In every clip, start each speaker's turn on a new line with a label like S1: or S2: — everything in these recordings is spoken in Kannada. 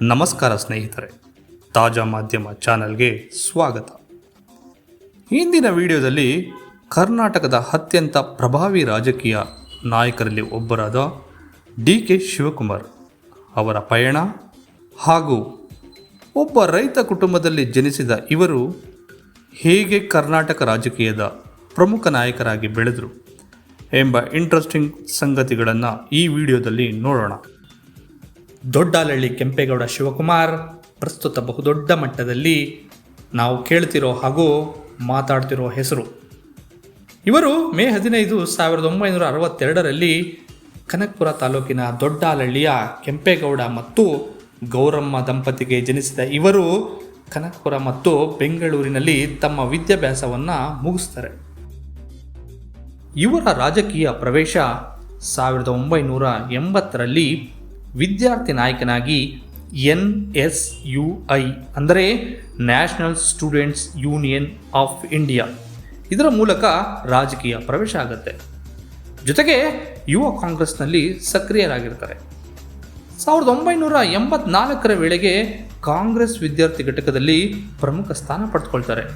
S1: ನಮಸ್ಕಾರ ಸ್ನೇಹಿತರೆ, ತಾಜಾ ಮಾಧ್ಯಮ ಚಾನಲ್ಗೆ ಸ್ವಾಗತ. ಇಂದಿನ ವಿಡಿಯೋದಲ್ಲಿ ಕರ್ನಾಟಕದ ಅತ್ಯಂತ ಪ್ರಭಾವಿ ರಾಜಕೀಯ ನಾಯಕರಲ್ಲಿ ಒಬ್ಬರಾದ ಡಿ.ಕೆ. ಶಿವಕುಮಾರ್ ಅವರ ಪಯಣ ಹಾಗೂ ಒಬ್ಬ ರೈತ ಕುಟುಂಬದಲ್ಲಿ ಜನಿಸಿದ ಇವರು ಹೇಗೆ ಕರ್ನಾಟಕ ರಾಜಕೀಯದ ಪ್ರಮುಖ ನಾಯಕರಾಗಿ ಬೆಳೆದರು ಎಂಬ ಇಂಟ್ರೆಸ್ಟಿಂಗ್ ಸಂಗತಿಗಳನ್ನು ಈ ವಿಡಿಯೋದಲ್ಲಿ ನೋಡೋಣ. ದೊಡ್ಡಾಲಹಳ್ಳಿ ಕೆಂಪೇಗೌಡ ಶಿವಕುಮಾರ್ ಪ್ರಸ್ತುತ ಬಹುದೊಡ್ಡ ಮಟ್ಟದಲ್ಲಿ ನಾವು ಕೇಳ್ತಿರೋ ಹಾಗೂ ಮಾತಾಡ್ತಿರೋ ಹೆಸರು. ಇವರು ಮೇ 15, 1962ರಲ್ಲಿ ಕನಕಪುರ ತಾಲೂಕಿನ ದೊಡ್ಡಾಲಹಳ್ಳಿಯ ಕೆಂಪೇಗೌಡ ಮತ್ತು ಗೌರಮ್ಮ ದಂಪತಿಗೆ ಜನಿಸಿದ ಇವರು ಕನಕಪುರ ಮತ್ತು ಬೆಂಗಳೂರಿನಲ್ಲಿ ತಮ್ಮ ವಿದ್ಯಾಭ್ಯಾಸವನ್ನು ಮುಗಿಸ್ತಾರೆ. ಇವರ ರಾಜಕೀಯ ಪ್ರವೇಶ 1980ರಲ್ಲಿ ವಿದ್ಯಾರ್ಥಿ ನಾಯಕನಾಗಿ NSUI ಅಂದರೆ national students union of India ಇದರ ಮೂಲಕ ರಾಜಕೀಯ ಪ್ರವೇಶ ಆಗುತ್ತೆ. ಜೊತೆಗೆ ಯುವ ಕಾಂಗ್ರೆಸ್ನಲ್ಲಿ ಸಕ್ರಿಯರಾಗಿರ್ತಾರೆ. 1984ರ ವೇಳೆಗೆ ಕಾಂಗ್ರೆಸ್ ವಿದ್ಯಾರ್ಥಿ ಘಟಕದಲ್ಲಿ ಪ್ರಮುಖ ಸ್ಥಾನ ಪಡೆದುಕೊಳ್ತಾರೆ.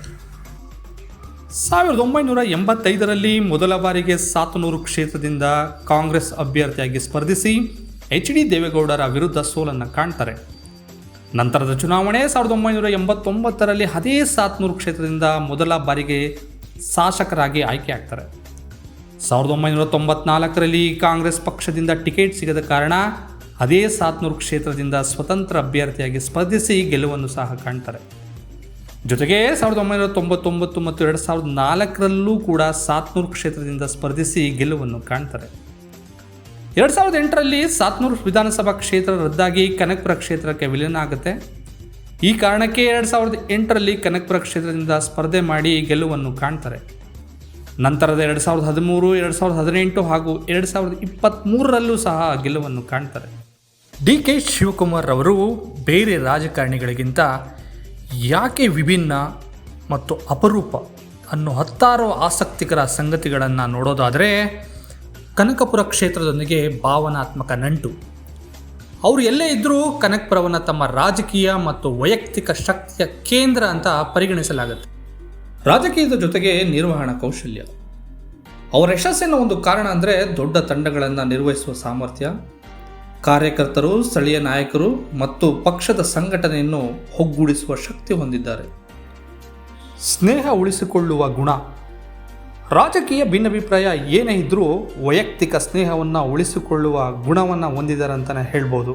S1: 1985ರಲ್ಲಿ ಮೊದಲ ಬಾರಿಗೆ ಸಾತನೂರು ಕ್ಷೇತ್ರದಿಂದ ಕಾಂಗ್ರೆಸ್ ಅಭ್ಯರ್ಥಿಯಾಗಿ ಸ್ಪರ್ಧಿಸಿ HD ದೇವೇಗೌಡರ ವಿರುದ್ಧ ಸೋಲನ್ನು ಕಾಣ್ತಾರೆ. ನಂತರದ ಚುನಾವಣೆ 1989ರಲ್ಲಿ ಅದೇ ಸಾತನೂರು ಕ್ಷೇತ್ರದಿಂದ ಮೊದಲ ಬಾರಿಗೆ ಶಾಸಕರಾಗಿ ಆಯ್ಕೆ ಆಗ್ತಾರೆ. 1994ರಲ್ಲಿ ಕಾಂಗ್ರೆಸ್ ಪಕ್ಷದಿಂದ ಟಿಕೆಟ್ ಸಿಗದ ಕಾರಣ ಅದೇ ಸಾತನೂರು ಕ್ಷೇತ್ರದಿಂದ ಸ್ವತಂತ್ರ ಅಭ್ಯರ್ಥಿಯಾಗಿ ಸ್ಪರ್ಧಿಸಿ ಗೆಲುವನ್ನು ಸಹ ಕಾಣ್ತಾರೆ. ಜೊತೆಗೆ 1999 ಮತ್ತು 2004ರಲ್ಲೂ ಕೂಡ ಸಾತನೂರು ಕ್ಷೇತ್ರದಿಂದ ಸ್ಪರ್ಧಿಸಿ ಗೆಲುವನ್ನು ಕಾಣ್ತಾರೆ. 2008ರಲ್ಲಿ ಸಾತನೂರು ವಿಧಾನಸಭಾ ಕ್ಷೇತ್ರ ರದ್ದಾಗಿ ಕನಕಪುರ ಕ್ಷೇತ್ರಕ್ಕೆ ವಿಲೀನ ಆಗುತ್ತೆ. ಈ ಕಾರಣಕ್ಕೆ 2008ರಲ್ಲಿ ಕನಕಪುರ ಕ್ಷೇತ್ರದಿಂದ ಸ್ಪರ್ಧೆ ಮಾಡಿ ಗೆಲುವನ್ನು ಕಾಣ್ತಾರೆ. ನಂತರದ 2013, 2018 ಹಾಗೂ 2023ರಲ್ಲೂ ಸಹ ಗೆಲುವನ್ನು ಕಾಣ್ತಾರೆ. ಡಿ.ಕೆ. ಶಿವಕುಮಾರ್ ಅವರು ಬೇರೆ ರಾಜಕಾರಣಿಗಳಿಗಿಂತ ಯಾಕೆ ವಿಭಿನ್ನ ಮತ್ತು ಅಪರೂಪ ಅನ್ನೋ ಹತ್ತಾರು ಆಸಕ್ತಿಕರ ಸಂಗತಿಗಳನ್ನು ನೋಡೋದಾದರೆ, ಕನಕಪುರ ಕ್ಷೇತ್ರದೊಂದಿಗೆ ಭಾವನಾತ್ಮಕ ನಂಟು. ಅವರು ಎಲ್ಲೇ ಇದ್ದರೂ ಕನಕಪುರವನ್ನು ತಮ್ಮ ರಾಜಕೀಯ ಮತ್ತು ವೈಯಕ್ತಿಕ ಶಕ್ತಿಯ ಕೇಂದ್ರ ಅಂತ ಪರಿಗಣಿಸಲಾಗುತ್ತೆ. ರಾಜಕೀಯದ ಜೊತೆಗೆ ನಿರ್ವಹಣಾ ಕೌಶಲ್ಯ. ಅವರ ಯಶಸ್ಸಿನ ಒಂದು ಕಾರಣ ಅಂದರೆ ದೊಡ್ಡ ತಂಡಗಳನ್ನು ನಿರ್ವಹಿಸುವ ಸಾಮರ್ಥ್ಯ, ಕಾರ್ಯಕರ್ತರು, ಸ್ಥಳೀಯ ನಾಯಕರು ಮತ್ತು ಪಕ್ಷದ ಸಂಘಟನೆಯನ್ನು ಒಗ್ಗೂಡಿಸುವ ಶಕ್ತಿ ಹೊಂದಿದ್ದಾರೆ. ಸ್ನೇಹ ಉಳಿಸಿಕೊಳ್ಳುವ ಗುಣ. ರಾಜಕೀಯ ಭಿನ್ನಾಭಿಪ್ರಾಯ ಏನೇ ಇದ್ದರೂ ವೈಯಕ್ತಿಕ ಸ್ನೇಹವನ್ನು ಉಳಿಸಿಕೊಳ್ಳುವ ಗುಣವನ್ನು ಹೊಂದಿದ್ದಾರೆ ಅಂತಲೇ ಹೇಳ್ಬೋದು.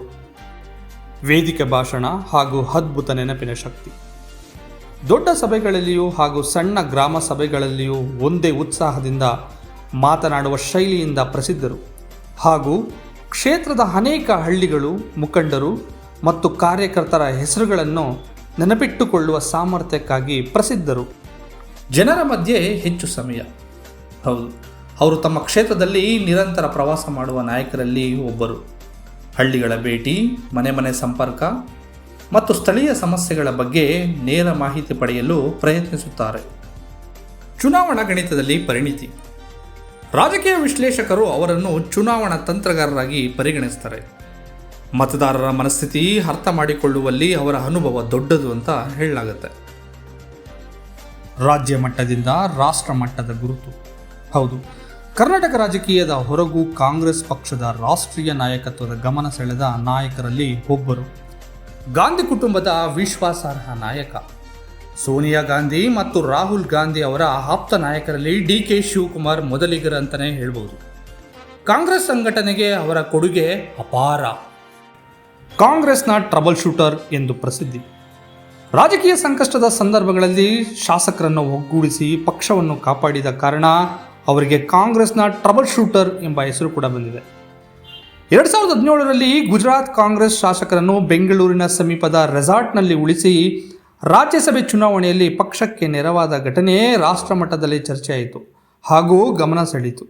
S1: ವೇದಿಕೆ ಭಾಷಣ ಹಾಗೂ ಅದ್ಭುತ ನೆನಪಿನ ಶಕ್ತಿ. ದೊಡ್ಡ ಸಭೆಗಳಲ್ಲಿಯೂ ಹಾಗೂ ಸಣ್ಣ ಗ್ರಾಮ ಸಭೆಗಳಲ್ಲಿಯೂ ಒಂದೇ ಉತ್ಸಾಹದಿಂದ ಮಾತನಾಡುವ ಶೈಲಿಯಿಂದ ಪ್ರಸಿದ್ಧರು ಹಾಗೂ ಕ್ಷೇತ್ರದ ಅನೇಕ ಹಳ್ಳಿಗಳು, ಮುಖಂಡರು ಮತ್ತು ಕಾರ್ಯಕರ್ತರ ಹೆಸರುಗಳನ್ನು ನೆನಪಿಟ್ಟುಕೊಳ್ಳುವ ಸಾಮರ್ಥ್ಯಕ್ಕಾಗಿ ಪ್ರಸಿದ್ಧರು. ಜನರ ಮಧ್ಯೆ ಹೆಚ್ಚು ಸಮಯ. ಹೌದು, ಅವರು ತಮ್ಮ ಕ್ಷೇತ್ರದಲ್ಲಿ ನಿರಂತರ ಪ್ರವಾಸ ಮಾಡುವ ನಾಯಕರಲ್ಲಿ ಒಬ್ಬರು. ಹಳ್ಳಿಗಳ ಭೇಟಿ, ಮನೆ ಮನೆ ಸಂಪರ್ಕ ಮತ್ತು ಸ್ಥಳೀಯ ಸಮಸ್ಯೆಗಳ ಬಗ್ಗೆ ನೇರ ಮಾಹಿತಿ ಪಡೆಯಲು ಪ್ರಯತ್ನಿಸುತ್ತಾರೆ. ಚುನಾವಣಾ ಗಣಿತದಲ್ಲಿ ಪರಿಣಿತಿ. ರಾಜಕೀಯ ವಿಶ್ಲೇಷಕರು ಅವರನ್ನು ಚುನಾವಣಾ ತಂತ್ರಗಾರರಾಗಿ ಪರಿಗಣಿಸ್ತಾರೆ. ಮತದಾರರ ಮನಸ್ಥಿತಿ ಅರ್ಥ ಮಾಡಿಕೊಳ್ಳುವಲ್ಲಿ ಅವರ ಅನುಭವ ದೊಡ್ಡದು ಅಂತ ಹೇಳಲಾಗುತ್ತೆ. ರಾಜ್ಯ ಮಟ್ಟದಿಂದ ರಾಷ್ಟ್ರ ಮಟ್ಟದ ಗುರುತು. ಹೌದು, ಕರ್ನಾಟಕ ರಾಜಕೀಯದ ಹೊರಗೂ ಕಾಂಗ್ರೆಸ್ ಪಕ್ಷದ ರಾಷ್ಟ್ರೀಯ ನಾಯಕತ್ವದ ಗಮನ ಸೆಳೆದ ನಾಯಕರಲ್ಲಿ ಒಬ್ಬರು. ಗಾಂಧಿ ಕುಟುಂಬದ ವಿಶ್ವಾಸಾರ್ಹ ನಾಯಕ. ಸೋನಿಯಾ ಗಾಂಧಿ ಮತ್ತು ರಾಹುಲ್ ಗಾಂಧಿ ಅವರ ಆಪ್ತ ನಾಯಕರಲ್ಲಿ ಡಿ.ಕೆ. ಶಿವಕುಮಾರ್ ಮೊದಲಿಗರಂತಲೇ ಹೇಳ್ಬೋದು. ಕಾಂಗ್ರೆಸ್ ಸಂಘಟನೆಗೆ ಅವರ ಕೊಡುಗೆ ಅಪಾರ. ಕಾಂಗ್ರೆಸ್ನ ಟ್ರಬಲ್ ಶೂಟರ್ ಎಂದು ಪ್ರಸಿದ್ಧಿ. ರಾಜಕೀಯ ಸಂಕಷ್ಟದ ಸಂದರ್ಭಗಳಲ್ಲಿ ಶಾಸಕರನ್ನು ಒಗ್ಗೂಡಿಸಿ ಪಕ್ಷವನ್ನು ಕಾಪಾಡಿದ ಕಾರಣ ಅವರಿಗೆ ಕಾಂಗ್ರೆಸ್ನ ಟ್ರಬಲ್ ಶೂಟರ್ ಎಂಬ ಹೆಸರು ಕೂಡ ಬಂದಿದೆ. 2017ರಲ್ಲಿ ಗುಜರಾತ್ ಕಾಂಗ್ರೆಸ್ ಶಾಸಕರನ್ನು ಬೆಂಗಳೂರಿನ ಸಮೀಪದ ರೆಸಾರ್ಟ್ನಲ್ಲಿ ಉಳಿಸಿ ರಾಜ್ಯಸಭೆ ಚುನಾವಣೆಯಲ್ಲಿ ಪಕ್ಷಕ್ಕೆ ನೆರವಾದ ಘಟನೆ ರಾಷ್ಟ್ರಮಟ್ಟದಲ್ಲಿ ಚರ್ಚೆಯಾಯಿತು ಹಾಗೂ ಗಮನ ಸೆಳೀತು.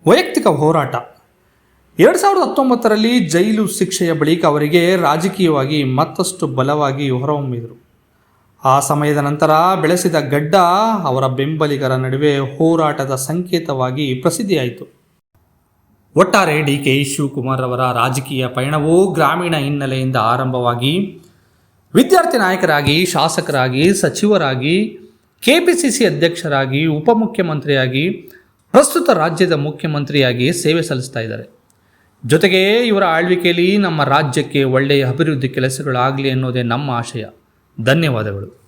S1: ವೈಯಕ್ತಿಕ ಹೋರಾಟ. 2019ರಲ್ಲಿ ಜೈಲು ಶಿಕ್ಷೆಯ ಬಳಿಕ ಅವರಿಗೆ ರಾಜಕೀಯವಾಗಿ ಮತ್ತಷ್ಟು ಬಲವಾಗಿ ಹೊರಹೊಮ್ಮಿದರು. ಆ ಸಮಯದ ನಂತರ ಬೆಳೆಸಿದ ಗಡ್ಡ ಅವರ ಬೆಂಬಲಿಗರ ನಡುವೆ ಹೋರಾಟದ ಸಂಕೇತವಾಗಿ ಪ್ರಸಿದ್ಧಿಯಾಯಿತು. ಒಟ್ಟಾರೆ ಡಿ.ಕೆ. ಶಿವಕುಮಾರ್ ಅವರ ರಾಜಕೀಯ ಪಯಣವು ಗ್ರಾಮೀಣ ಹಿನ್ನೆಲೆಯಿಂದ ಆರಂಭವಾಗಿ ವಿದ್ಯಾರ್ಥಿ ನಾಯಕರಾಗಿ, ಶಾಸಕರಾಗಿ, ಸಚಿವರಾಗಿ, ಕೆಪಿಸಿಸಿ ಅಧ್ಯಕ್ಷರಾಗಿ, ಉಪಮುಖ್ಯಮಂತ್ರಿಯಾಗಿ, ಪ್ರಸ್ತುತ ರಾಜ್ಯದ ಮುಖ್ಯಮಂತ್ರಿಯಾಗಿ ಸೇವೆ ಸಲ್ಲಿಸ್ತಾ ಇದ್ದಾರೆ. ಜೊತೆಗೆ ಇವರ ಆಳ್ವಿಕೆಯಲ್ಲಿ ನಮ್ಮ ರಾಜ್ಯಕ್ಕೆ ಒಳ್ಳೆಯ ಅಭಿವೃದ್ಧಿ ಕೆಲಸಗಳಾಗಲಿ ಅನ್ನೋದೇ ನಮ್ಮ ಆಶಯ. ಧನ್ಯವಾದಗಳು.